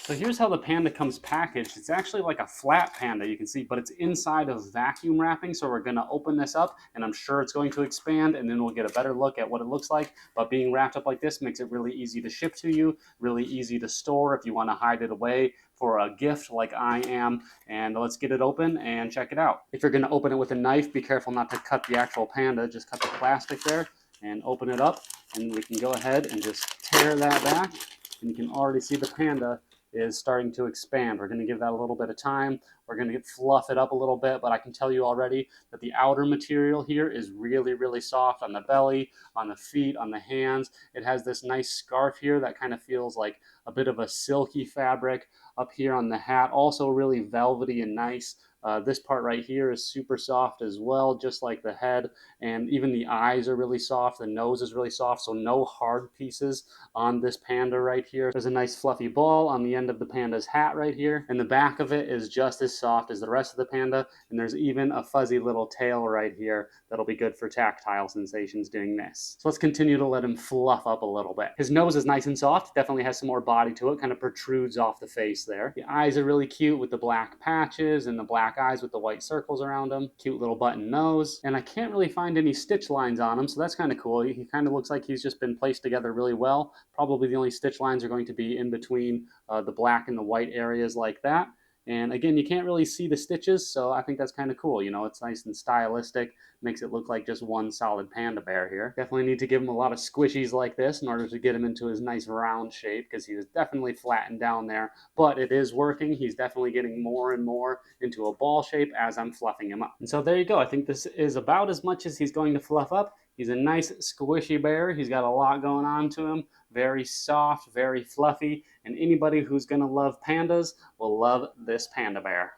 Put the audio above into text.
So here's how the Panda comes packaged. It's actually like a flat Panda, you can see, but it's inside of vacuum wrapping. So we're gonna open this up and I'm sure it's going to expand and then we'll get a better look at what it looks like. But being wrapped up like this makes it really easy to ship to you, really easy to store if you wanna hide it away for a gift like I am. And let's get it open and check it out. If you're gonna open it with a knife, be careful not to cut the actual Panda, just cut the plastic there and open it up. And we can go ahead and just tear that back. And you can already see the Panda is starting to expand. We're going to give that a little bit of time. We're going to fluff it up a little bit, but I can tell you already that the outer material here is really, really soft on the belly, on the feet, on the hands. It has this nice scarf here that kind of feels like a bit of a silky fabric. Up here on the hat, also really velvety and nice. This part right here is super soft as well, just like the head, and even the eyes are really soft. The nose is really soft, so no hard pieces on this Panda right here. There's a nice fluffy ball on the end of the Panda's hat right here, and the back of it is just as soft as the rest of the Panda, and there's even a fuzzy little tail right here that'll be good for tactile sensations doing this. So let's continue to let him fluff up a little bit. His nose is nice and soft, definitely has some more body to it, kind of protrudes off the face there. The eyes are really cute with the black patches and the black eyes with the white circles around them. Cute little button nose. And I can't really find any stitch lines on him, so that's kind of cool. He kind of looks like he's just been placed together really well. Probably the only stitch lines are going to be in between the black and the white areas like that. And again, you can't really see the stitches, so I think that's kind of cool. You know, it's nice and stylistic, makes it look like just one solid panda bear here. Definitely need to give him a lot of squishies like this in order to get him into his nice round shape, because he was definitely flattened down there, but it is working. He's definitely getting more and more into a ball shape as I'm fluffing him up. And so there you go. I think this is about as much as he's going to fluff up. He's a nice squishy bear. He's got a lot going on to him. Very soft, very fluffy, and anybody who's going to love pandas will love this panda bear.